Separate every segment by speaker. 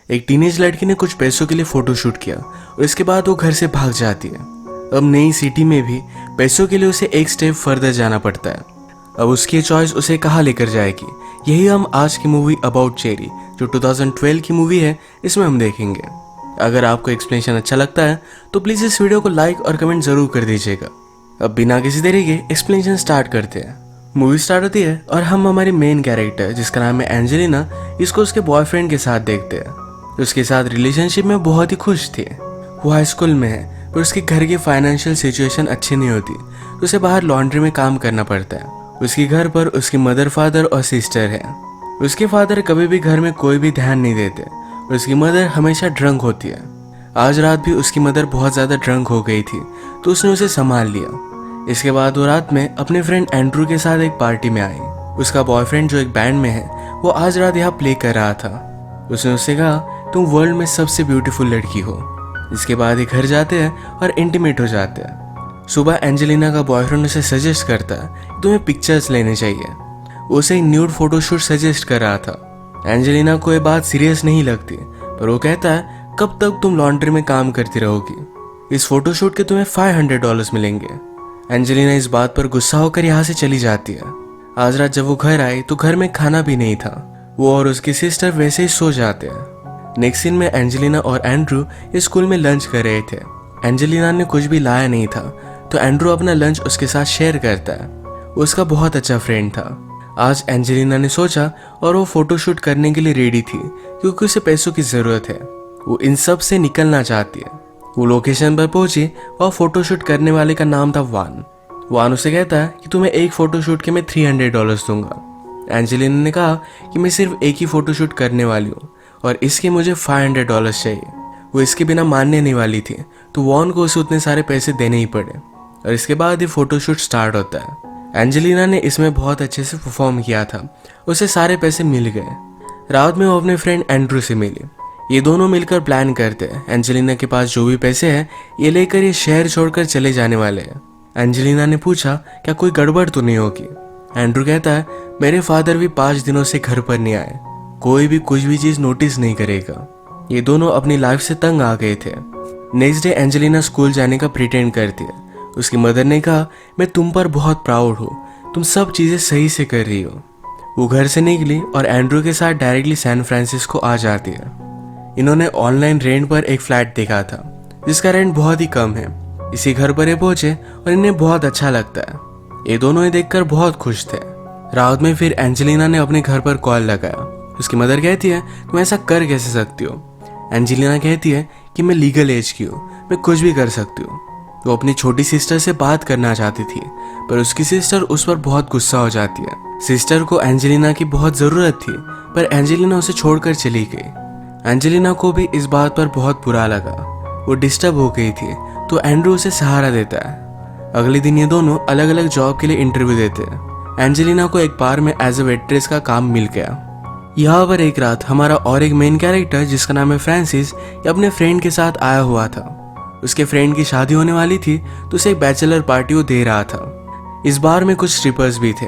Speaker 1: एक टीनेज लड़की ने कुछ पैसों के लिए फोटोशूट किया और इसके बाद वो घर से भाग जाती है। अब नई सिटी में भी पैसों के लिए उसे एक स्टेप फर्दर जाना पड़ता है। अब उसकी चॉइस उसे कहाँ लेकर जाएगी, यही हम आज की मूवी अबाउट चेरी जो 2012 की मूवी है इसमें हम देखेंगे। अगर आपको एक्सप्लेनेशन अच्छा लगता है तो प्लीज़ इस वीडियो को लाइक और कमेंट जरूर कर दीजिएगा। अब बिना किसी देरी के एक्सप्लेनेशन स्टार्ट करते हैं। मूवी स्टार्ट होती है और हम हमारी मेन कैरेक्टर जिसका नाम है एंजेलिना, इसको उसके बॉयफ्रेंड के साथ देखते हैं। उसके साथ रिलेशनशिप में बहुत ही खुश थी। वो हाई स्कूल में है पर उसके घर की फाइनेंशियल सिचुएशन अच्छी नहीं होती तो उसे बाहर लॉन्ड्री में काम करना पड़ता है। उसके घर पर उसकी मदर, फादर और सिस्टर है। उसके फादर कभी भी घर में कोई भी ध्यान नहीं देते और उसकी मदर हमेशा ड्रंक होती है। आज रात भी उसकी मदर बहुत ज़्यादा ड्रंक हो गई थी तो उसने उसे संभाल लिया। इसके बाद वो रात में अपने फ्रेंड एंड्रू के साथ एक पार्टी में आई। उसका बॉयफ्रेंड जो एक बैंड में है वो आज रात यहाँ प्ले कर रहा था। उसने उससे कहा तुम वर्ल्ड में सबसे ब्यूटीफुल लड़की हो। इसके बाद ये घर जाते हैं और इंटीमेट हो जाते हैं। सुबह एंजेलिना का बॉयफ्रेंड उसे सजेस्ट करता है कि तुम्हें पिक्चर्स लेने चाहिए। वो उसे न्यूड फोटोशूट सजेस्ट कर रहा था। एंजेलिना को ये बात सीरियस नहीं लगती पर वो कहता है कब तक तुम लॉन्ड्री में काम करती रहोगी, इस फोटोशूट के तुम्हें $500 मिलेंगे। एंजेलिना इस बात पर गुस्सा होकर यहाँ से चली जाती है। आज रात जब वो घर आई तो घर में खाना भी नहीं था। वो और उसकी सिस्टर वैसे ही सो जाते हैं। नेक्स्ट सीन में एंजेलिना और एंड्रू इस स्कूल में लंच कर रहे थे। एंजेलिना ने कुछ भी लाया नहीं था तो एंड्रू अपना लंच उसके साथ शेयर करता है। वो उसका बहुत अच्छा फ्रेंड था। आज एंजेलिना ने सोचा और वो फोटोशूट करने के लिए रेडी थी क्योंकि उसे पैसों की ज़रूरत है। वो इन सब से निकलना चाहती है। वो लोकेशन पर पहुंची और फोटोशूट करने वाले का नाम था वान। वान उसे कहता है कि तुम्हें एक फ़ोटोशूट के मैं $300 दूंगा। एंजेलिना ने कहा कि मैं सिर्फ एक ही फ़ोटोशूट करने वाली हूँ और इसके मुझे $500 चाहिए। वो इसके बिना मानने नहीं वाली थी तो वॉन को उसे उतने सारे पैसे देने ही पड़े और इसके बाद ये फोटोशूट स्टार्ट होता है। एंजेलिना ने इसमें बहुत अच्छे से परफॉर्म किया था। उसे सारे पैसे मिल गए। रात में वो अपने फ्रेंड एंड्रू से मिली। ये दोनों मिलकर प्लान करते हैं। एंजेलिना के पास जो भी पैसे हैं ये लेकर ये शहर छोड़कर चले जाने वाले हैं। एंजेलिना ने पूछा क्या कोई गड़बड़ तो नहीं होगी। एंड्रू कहता है मेरे फादर भी 5 दिनों से घर पर नहीं आए, कोई भी कुछ भी चीज़ नोटिस नहीं करेगा। ये दोनों अपनी लाइफ से तंग आ गए थे। नेक्स्ट डे एंजेलिना स्कूल जाने का प्रिटेंड करती है। उसकी मदर ने कहा मैं तुम पर बहुत प्राउड हूँ, तुम सब चीज़ें सही से कर रही हो। वो घर से निकली और एंड्रू के साथ डायरेक्टली सैन फ्रांसिस्को आ जाती है। इन्होंने ऑनलाइन रेंट पर एक फ्लैट देखा था जिसका रेंट बहुत ही कम है। इसी घर पर ये पहुंचे और इन्हें बहुत अच्छा लगता है। ये दोनों ये देखकर बहुत खुश थे। रात में फिर एंजेलिना ने अपने घर पर कॉल लगाया। उसकी मदर कहती है तुम ऐसा कर कैसे सकती हो। एंजेलिना कहती है कि मैं लीगल एज की हूँ, मैं कुछ भी कर सकती हूँ। वो अपनी छोटी सिस्टर से बात करना चाहती थी पर उसकी सिस्टर उस पर बहुत गुस्सा हो जाती है। सिस्टर को एंजेलिना की बहुत ज़रूरत थी पर एंजेलिना उसे छोड़कर चली गई। एंजेलिना को भी इस बात पर बहुत बुरा लगा। वो डिस्टर्ब हो गई थी तो एंड्रू उसे सहारा देता है। अगले दिन ये दोनों अलग अलग जॉब के लिए इंटरव्यू देते हैं। एंजेलिना को एक बार में एज अ वेट्रेस का काम मिल गया। यहाँ पर एक रात हमारा और एक मेन कैरेक्टर जिसका नाम है फ्रांसिस ये अपने फ्रेंड के साथ आया हुआ था। उसके फ्रेंड की शादी होने वाली थी तो उसे एक बैचलर पार्टी वो दे रहा था। इस बार में कुछ स्ट्रिपर्स भी थे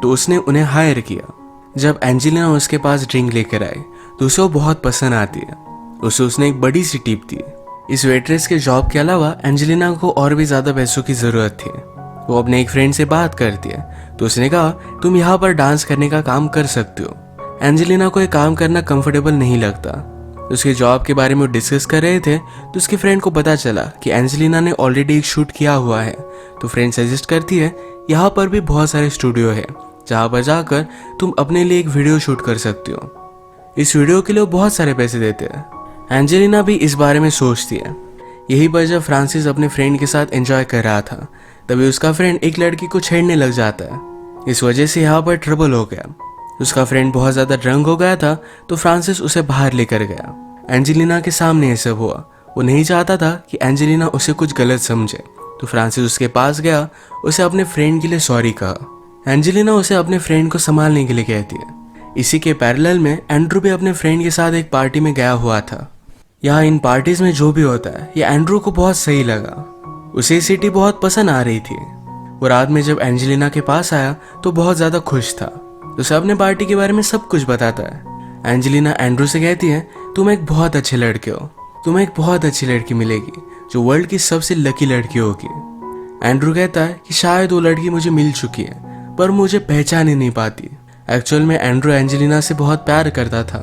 Speaker 1: तो उसने उन्हें हायर किया। जब एंजेलिना उसके पास ड्रिंक लेकर आई तो उसे वो बहुत पसंद आती है। उसने एक बड़ी सी टिप दी। इस वेट्रेस के जॉब के अलावा एंजेलिना को और भी ज़्यादा पैसों की ज़रूरत थी। वो अपने एक फ्रेंड से बात करती है तो उसने कहा तुम यहाँ पर डांस करने का काम कर सकते हो। एंजेलिना को ये काम करना कंफर्टेबल नहीं लगता। उसके जॉब के बारे में वो डिस्कस कर रहे थे तो उसके फ्रेंड को पता चला कि एंजेलिना ने ऑलरेडी एक शूट किया हुआ है। तो फ्रेंड सजेस्ट करती है यहाँ पर भी बहुत सारे स्टूडियो है जहाँ पर जाकर तुम अपने लिए एक वीडियो शूट कर सकती हो। इस वीडियो के लिए वो बहुत सारे पैसे देते हैं। एंजेलिना भी इस बारे में सोचती है। यही पर जब फ्रांसिस अपने फ्रेंड के साथ एंजॉय कर रहा था तभी उसका फ्रेंड एक लड़की को छेड़ने लग जाता है। इस वजह से यहाँ पर ट्रबल हो गया। उसका फ्रेंड बहुत ज़्यादा ड्रंक हो गया था तो फ्रांसिस उसे बाहर लेकर गया। एंजेलिना के सामने ये सब हुआ। वो नहीं चाहता था कि एंजेलिना उसे कुछ गलत समझे तो फ्रांसिस उसके पास गया, उसे अपने फ्रेंड के लिए सॉरी कहा। एंजेलिना उसे अपने फ्रेंड को संभालने के लिए कहती है। इसी के पैरेलल में एंड्रू भी अपने फ्रेंड के साथ एक पार्टी में गया हुआ था। यहाँ इन पार्टीज में जो भी होता है ये एंड्रू को बहुत सही लगा। उसे सिटी बहुत पसंद आ रही थी। वो रात में जब एंजेलिना के पास आया तो बहुत ज़्यादा खुश था। उसे अपने पार्टी के बारे में सब कुछ बताता है। एंजेलिना एंड्रू से कहती है तुम एक बहुत अच्छे लड़के हो, तुम्हें एक बहुत अच्छी लड़की मिलेगी जो वर्ल्ड की सबसे लकी लड़की होगी। एंड्रू कहता है कि शायद वो लड़की मुझे मिल चुकी है पर मुझे पहचान ही नहीं पाती। एक्चुअल में एंड्रू एंजेलिना से बहुत प्यार करता था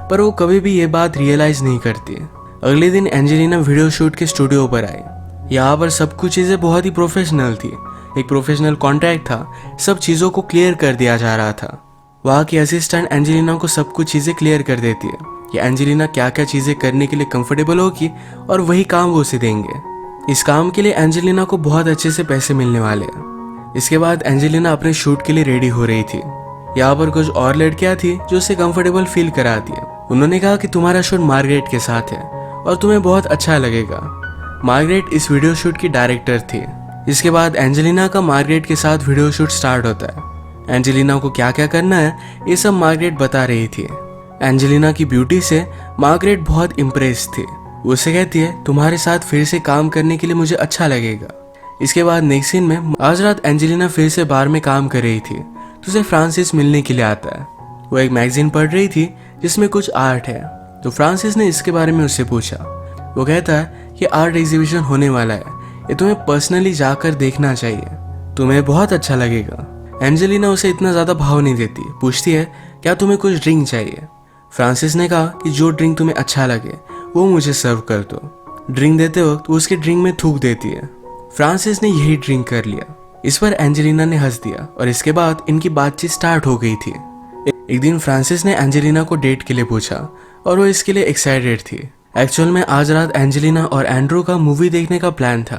Speaker 1: पर वो कभी भी ये बात रियलाइज नहीं करती। अगले दिन एंजेलिना वीडियो शूट के स्टूडियो पर आई। यहाँ पर सब कुछ चीज़ें बहुत ही प्रोफेशनल थी, एक प्रोफेशनल कॉन्ट्रैक्ट था, सब चीज़ों को क्लियर कर दिया जा रहा था। वहाँ की असिस्टेंट एंजेलिना को सब कुछ चीज़ें क्लियर कर देती है कि एंजेलिना क्या क्या चीज़ें करने के लिए कंफर्टेबल होगी और वही काम वो उसे देंगे। इस काम के लिए एंजेलिना को बहुत अच्छे से पैसे मिलने वाले हैं। इसके बाद एंजेलिना अपने शूट के लिए रेडी हो रही थी। यहाँ पर कुछ और लड़कियाँ थी जो उसे कंफर्टेबल फील कराती है। उन्होंने कहा कि तुम्हारा शूट मार्गरेट के साथ है और तुम्हें बहुत अच्छा लगेगा। मार्गरेट इस वीडियो शूट की डायरेक्टर थी। इसके बाद एंजेलिना का मार्गरेट के साथ वीडियो शूट स्टार्ट होता है। एंजेलिना को क्या क्या करना है ये सब मार्गरेट बता रही थी। एंजेलिना की ब्यूटी से मार्गरेट बहुत इम्प्रेस थी। उसे कहती है तुम्हारे साथ फिर से काम करने के लिए मुझे अच्छा लगेगा। इसके बाद नेक्स्ट सीन में आज रात एंजेलिना फिर से बार में काम कर रही थी तो उसे फ्रांसिस मिलने के लिए आता है। वो एक मैगजीन पढ़ रही थी जिसमें कुछ आर्ट है तो फ्रांसिस ने इसके बारे में उससे पूछा। वो कहता है कि आर्ट एग्जीबिशन होने वाला है, ये तुम्हें पर्सनली जाकर देखना चाहिए, तुम्हें बहुत अच्छा लगेगा। एंजेलिना उसे इतना ज़्यादा भाव नहीं देती, पूछती है क्या तुम्हें कुछ ड्रिंक चाहिए। फ्रांसिस ने कहा कि जो ड्रिंक तुम्हें अच्छा लगे वो मुझे सर्व कर दो। ड्रिंक देते वक्त वो उसके ड्रिंक में थूक देती है। फ्रांसिस ने यही ड्रिंक कर लिया। इस पर एंजेलिना ने हंस दिया और इसके बाद इनकी बातचीत स्टार्ट हो गई थी। एक दिन फ्रांसिस ने एंजेलिना को डेट के लिए पूछा और वो इसके लिए एक्साइटेड थी। एक्चुअल में आज रात एंजेलिना और एंड्रू का मूवी देखने का प्लान था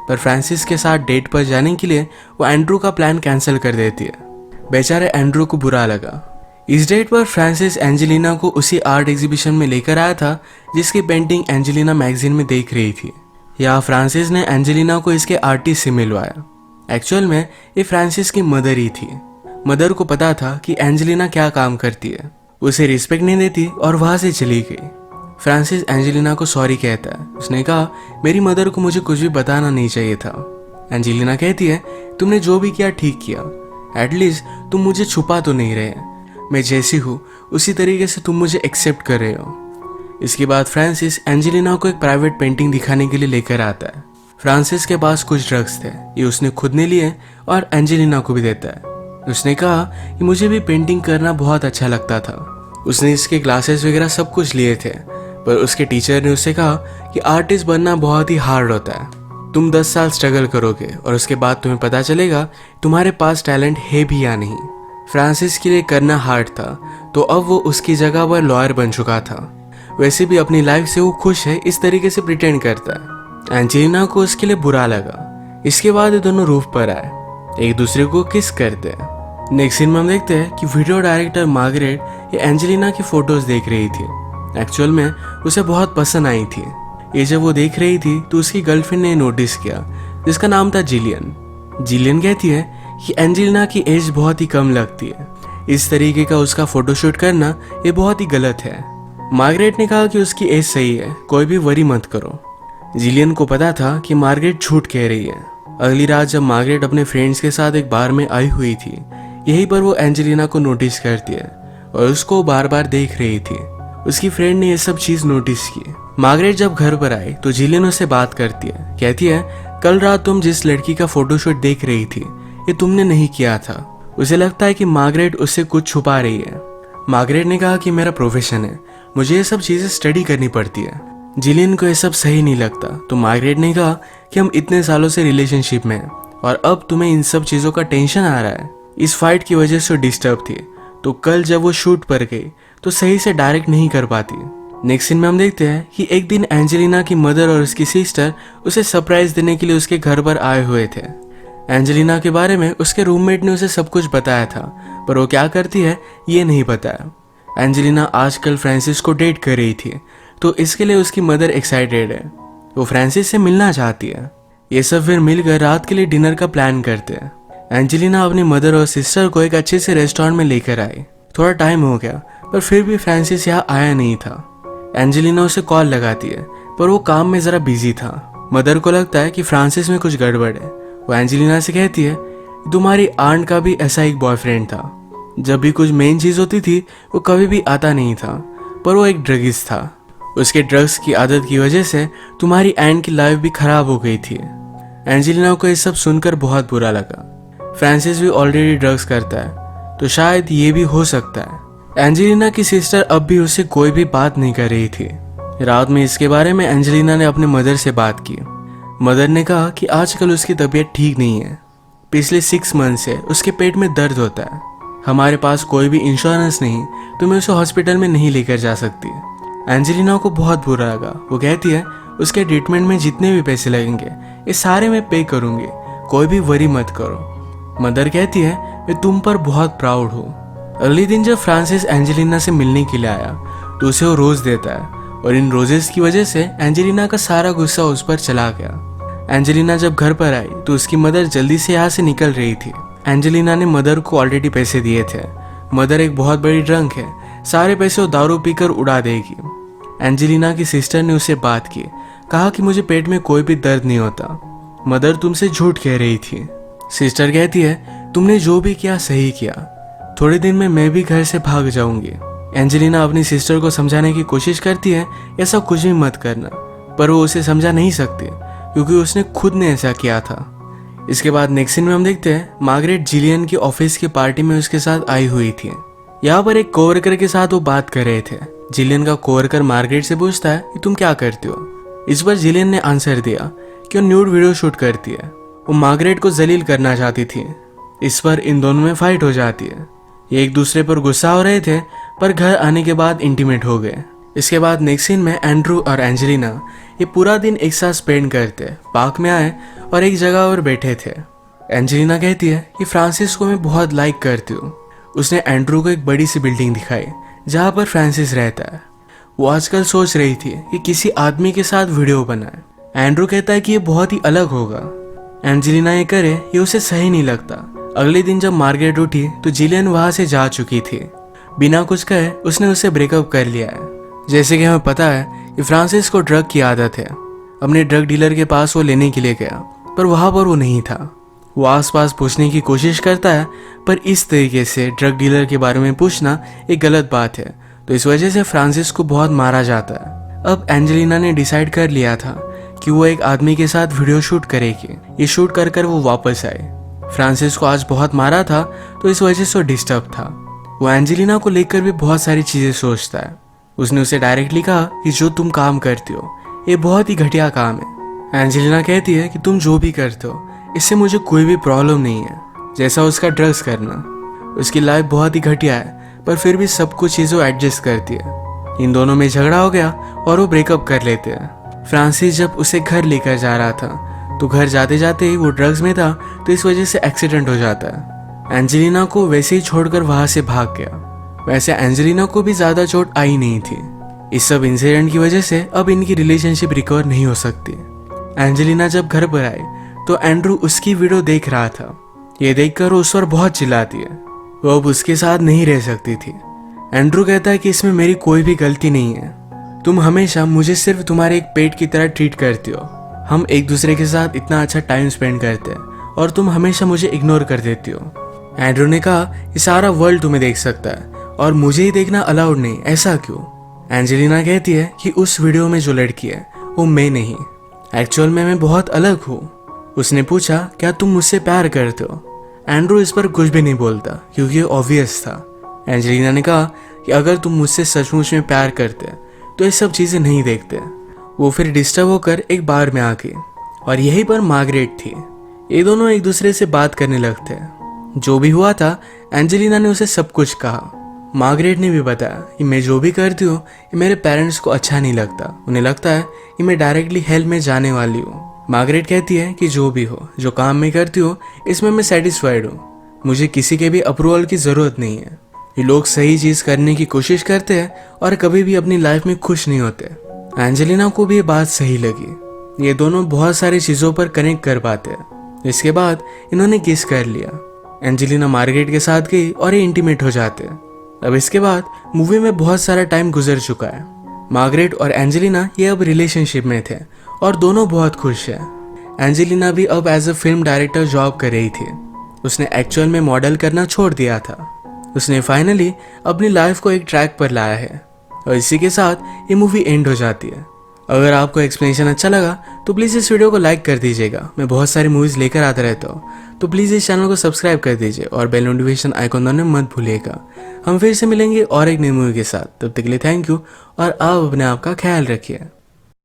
Speaker 1: पर फ्रांसिस के साथ डेट पर जाने के लिए वो एंड्रू का प्लान कैंसिल कर देती है। बेचारे एंड्रू को बुरा लगा। इस डेट पर फ्रांसिस एंजेलिना को उसी आर्ट एग्जीबिशन में लेकर आया था जिसकी पेंटिंग एंजेलिना मैगजीन में देख रही थी। यहाँ फ्रांसिस ने एंजेलिना को इसके आर्टिस्ट से मिलवाया। एक्चुअल में ये फ्रांसिस की मदर ही थी। मदर को पता था कि एंजेलिना क्या काम करती है, उसे रिस्पेक्ट नहीं देती और वहाँ से चली गई। फ्रांसिस एंजेलिना को सॉरी कहता है। उसने कहा मेरी मदर को मुझे कुछ भी बताना नहीं चाहिए था। एंजेलिना कहती है तुमने जो भी किया ठीक किया, एटलीस्ट तुम मुझे छुपा तो नहीं रहे, मैं जैसी हूँ उसी तरीके से तुम मुझे एक्सेप्ट कर रहे हो। इसके बाद फ्रांसिस एंजेलिना को एक प्राइवेट पेंटिंग दिखाने के लिए लेकर आता है। फ्रांसिस के पास कुछ ड्रग्स थे, ये उसने खुद ने लिए और एंजेलिना को भी देता है। उसने कहा कि मुझे भी पेंटिंग करना बहुत अच्छा लगता था। उसने इसके क्लासेस वगैरह सब कुछ लिए थे पर उसके टीचर ने उससे कहा कि आर्टिस्ट बनना बहुत ही हार्ड होता है, तुम 10 साल स्ट्रगल करोगे और उसके बाद तुम्हें पता चलेगा तुम्हारे पास टैलेंट है भी या नहीं। फ्रांसिस के लिए करना हार्ड था तो अब वो उसकी जगह पर लॉयर बन चुका था। वैसे भी अपनी लाइफ से वो खुश है, इस तरीके से प्रिटेंड करता है। एंजेलिना को उसके लिए बुरा लगा। इसके बाद ये दोनों रूफ पर आए, एक दूसरे को किस करते हैं। नेक्स्ट सीन में हम देखते हैं कि वीडियो डायरेक्टर मार्गरेट ये एंजेलिना की फोटोज देख रही थी। एक्चुअल में उसे बहुत पसंद आई थी। ये जब वो देख रही थी तो उसकी गर्लफ्रेंड ने नोटिस किया जिसका नाम था जिलियन। जिलियन कहती है कि एंजेलिना की एज बहुत ही कम लगती है, इस तरीके का उसका फोटोशूट करना ये बहुत ही गलत है। मार्गरेट ने कहा कि उसकी एज सही है, कोई भी वरी मत करो। जिलियन को पता था कि मार्गरेट झूठ कह रही है। अगली रात जब मार्गरेट अपने फ्रेंड्स के साथ एक बार में आई हुई थी, यहीं पर वो एंजेलिना को नोटिस करती है और उसको बार बार देख रही थी। उसकी फ्रेंड ने ये सब चीज नोटिस की। मार्गरेट जब घर पर आई तो जिलियन उससे बात करती है, कहती है कल रात तुम जिस लड़की का फोटोशूट देख रही थी ये तुमने नहीं किया था। उसे लगता है कि मार्गरेट उससे कुछ छुपा रही है। मार्गरेट ने कहा कि मेरा प्रोफेशन है, मुझे ये सब चीजें स्टडी करनी पड़ती है। जिलियन को ये सब सही नहीं लगता तो मार्गरेट ने कहा कि हम इतने सालों से रिलेशनशिप में हैं और अब तुम्हें इन सब चीजों का टेंशन आ रहा है, इस फाइट की वजह से डिस्टर्ब थी तो कल जब वो शूट पर गई तो सही से डायरेक्ट नहीं कर पाती। नेक्स्ट सीन में हम देखते हैं कि एक दिन एंजेलिना की मदर और उसकी सिस्टर उसे सरप्राइज देने के लिए उसके घर पर आए हुए थे। एंजेलिना के बारे में उसके रूममेट ने उसे सब कुछ बताया था पर वो क्या करती है ये नहीं बताया। एंजेलिना आजकल फ्रांसिस को डेट कर रही थी तो इसके लिए उसकी मदर एक्साइटेड है, वो फ्रांसिस से मिलना चाहती है। ये सब फिर मिलकर रात के लिए डिनर का प्लान करते हैं। एंजेलिना अपनी मदर और सिस्टर को एक अच्छे से रेस्टोरेंट में लेकर आई। थोड़ा टाइम हो गया पर फिर भी फ्रांसिस यहाँ आया नहीं था। एंजेलिना उसे कॉल लगाती है पर वो काम में जरा बिजी था। मदर को लगता है कि फ्रांसिस में कुछ गड़बड़ है। वो एंजेलिना से कहती है तुम्हारी आंट का भी ऐसा एक बॉयफ्रेंड था, जब भी कुछ मेन चीज होती थी वो कभी भी आता नहीं था, पर वो एक ड्रगिस्ट था। उसके ड्रग्स की आदत की वजह से तुम्हारी एंड की लाइफ भी खराब हो गई थी। एंजेलिना को ये सब सुनकर बहुत बुरा लगा। फ्रांसिस भी ऑलरेडी ड्रग्स करता है तो शायद ये भी हो सकता है। एंजेलिना की सिस्टर अब भी उससे कोई भी बात नहीं कर रही थी। रात में इसके बारे में एंजेलिना ने अपने मदर से बात की। मदर ने कहा कि आजकल उसकी तबीयत ठीक नहीं है। पिछले 6 मंथ से उसके पेट में दर्द होता है। हमारे पास कोई भी इंश्योरेंस नहीं तो मैं उसे हॉस्पिटल में नहीं लेकर जा सकती। एंजेलिना को बहुत बुरा लगा। वो कहती है उसके ट्रीटमेंट में जितने भी पैसे लगेंगे ये सारे मैं पे करूँगी, कोई भी वरी मत करो। मदर कहती है मैं तुम पर बहुत प्राउड हूँ। अगले दिन जब फ्रांसिस एंजेलिना से मिलने के लिए आया तो उसे वो रोज देता है और इन रोजेस की वजह से एंजेलिना का सारा गुस्सा उस पर चला गया। एंजेलिना जब घर पर आई तो उसकी मदर जल्दी से यहाँ से निकल रही थी। एंजेलिना ने मदर को ऑलरेडी पैसे दिए थे। मदर एक बहुत बड़ी ड्रंक है, सारे पैसे वो दारू पीकर उड़ा देगी। एंजेलिना की सिस्टर ने उसे बात की, कहा कि मुझे पेट में कोई भी दर्द नहीं होता। मदर तुमसे झूठ कह रही थी। सिस्टर कहती है तुमने जो भी किया सही किया, थोड़े दिन में मैं भी घर से भाग जाऊंगी। एंजेलिना अपनी सिस्टर को समझाने की कोशिश करती है ऐसा कुछ भी मत करना, पर वो उसे समझा नहीं सकती क्योंकि उसने खुद ने ऐसा किया था। इसके बाद नेक्स्ट सीन में हम देखते हैं मार्गरेट जिलियन की ऑफिस की पार्टी में उसके साथ आई हुई थी। यहाँ पर एक कोवर्कर के साथ वो बात कर रहे थे। जिलियन का कोवर्कर मार्गरेट से पूछता है कि तुम क्या करती हो। इस पर जिलियन ने आंसर दिया कि वो न्यूड वीडियो शूट करती है। वो मार्गरेट को जलील करना चाहती थी। इस पर इन दोनों में फाइट हो जाती है। ये एक दूसरे पर गुस्सा हो रहे थे पर घर आने के बाद इंटीमेट हो गए। इसके बाद नेक्स्ट सीन में एंड्रू और एंजेलिना ये पूरा दिन एक साथ स्पेंड करते पार्क में आए और एक जगह पर बैठे थे। एंजेलिना कहती है कि फ्रांसिस को मैं बहुत लाइक करती हूँ। उसने एंड्रू को एक बड़ी सी बिल्डिंग दिखाई जहाँ पर फ्रांसिस रहता है। वो आजकल सोच रही थी कि किसी आदमी के साथ वीडियो बनाए। एंड्रू कहता है कि ये बहुत ही अलग होगा। एंजेलिना ये करे ये उसे सही नहीं लगता। अगले दिन जब मार्गरेट उठी तो जिलियन वहां से जा चुकी थी। बिना कुछ कहे उसने उससे ब्रेकअप कर लिया है। जैसे कि हमें पता है कि फ्रांसिस को ड्रग की आदत है। अपने ड्रग डीलर के पास वो लेने के लिए गया पर वहां पर वो नहीं था। वो आसपास पूछने की कोशिश करता है पर इस तरीके से ड्रग डीलर के बारे में पूछना एक गलत बात है, तो इस वजह से फ्रांसिस को बहुत मारा जाता है। अब एंजेलिना ने डिसाइड कर लिया था कि वो एक आदमी के साथ वीडियो शूट करेगी। ये शूट कर कर वो वापस आए। फ्रांसिस को आज बहुत मारा था तो इस वजह से वो डिस्टर्ब था। वो एंजेलिना को लेकर भी बहुत सारी चीजें सोचता है। उसने उसे डायरेक्टली कहा कि जो तुम काम करती हो ये बहुत ही घटिया काम है। एंजेलिना कहती है कि तुम जो भी करते हो इससे मुझे कोई भी प्रॉब्लम नहीं है, जैसा उसका ड्रग्स करना। उसकी लाइफ बहुत ही घटिया है पर फिर भी सब कुछ चीज़ों एडजस्ट करती है। इन दोनों में झगड़ा हो गया और वो ब्रेकअप कर लेते हैं। फ्रांसिस जब उसे घर लेकर जा रहा था तो घर जाते जाते ही वो ड्रग्स में था तो इस वजह से एक्सीडेंट हो जाता है। एंजेलिना को वैसे ही छोड़कर वहां से भाग गया। वैसे एंजेलिना को भी ज्यादा चोट आई नहीं थी। इस सब इंसिडेंट की वजह से अब इनकी रिलेशनशिप रिकवर नहीं हो सकती। एंजेलिना जब घर पर आई तो एंड्रू उसकी वीडियो देख रहा था। ये देखकर वो उस पर बहुत चिल्लाती है। वो अब उसके साथ नहीं रह सकती थी। एंड्रू कहता है कि इसमें मेरी कोई भी गलती नहीं है। तुम हमेशा मुझे सिर्फ तुम्हारे एक पेट की तरह ट्रीट करती हो। हम एक दूसरे के साथ इतना अच्छा टाइम स्पेंड करते हैं और तुम हमेशा मुझे इग्नोर कर देती हो। एंड्रू ने कहा ये सारा वर्ल्ड तुम्हें देख सकता है और मुझे ही देखना अलाउड नहीं, ऐसा क्यों? एंजेलिना कहती है कि उस वीडियो में जो लड़की है वो मैं नहीं, एक्चुअल में मैं बहुत अलग हूँ। उसने पूछा क्या तुम मुझसे प्यार करते हो? एंड्रू इस पर कुछ भी नहीं बोलता क्योंकि ये ऑब्वियस था। एंजेलिना ने कहा कि अगर तुम मुझसे सचमुच में प्यार करते तो ये सब चीज़ें नहीं देखते। वो फिर डिस्टर्ब होकर एक बार में आ गई और यहीं पर मार्गरेट थी। ये दोनों एक दूसरे से बात करने लगते हैं। जो भी हुआ था एंजेलिना ने उसे सब कुछ कहा। मार्गरेट ने भी बताया कि मैं जो भी करती हूँ ये मेरे पेरेंट्स को अच्छा नहीं लगता। उन्हें लगता है कि मैं डायरेक्टली हेल में जाने वाली हूँ। मार्गरेट कहती है कि जो भी हो, जो काम मैं करती हूँ इसमें मैं सेटिस्फाइड हूँ। मुझे किसी के भी अप्रूवल की ज़रूरत नहीं है। ये लोग सही चीज़ करने की कोशिश करते हैं और कभी भी अपनी लाइफ में खुश नहीं होते। एंजेलिना को भी ये बात सही लगी। ये दोनों बहुत सारी चीज़ों पर कनेक्ट कर पाते हैं। इसके बाद इन्होंने किस कर लिया। एंजेलिना मार्गरेट के साथ गई और ये इंटीमेट हो जाते हैं। अब इसके बाद मूवी में बहुत सारा टाइम गुजर चुका है। मार्गरेट और एंजेलिना ये अब रिलेशनशिप में थे और दोनों बहुत खुश हैं। एंजेलिना भी अब as a film director job कर रही थी। उसने एक्चुअल में मॉडल करना छोड़ दिया था। उसने फाइनली अपनी लाइफ को एक ट्रैक पर लाया है। और इसी के साथ ये मूवी एंड हो जाती है। अगर आपको एक्सप्लेनेशन अच्छा लगा तो प्लीज़ इस वीडियो को लाइक कर दीजिएगा। मैं बहुत सारी मूवीज़ लेकर आता रहता हूँ, तो प्लीज़ इस चैनल को सब्सक्राइब कर दीजिए और बेल नोटिफिकेशन आइकॉन दबाना मत भूलिएगा। हम फिर से मिलेंगे और एक नई मूवी के साथ। तब तक के लिए थैंक यू और आप अपने आप का ख्याल रखिए।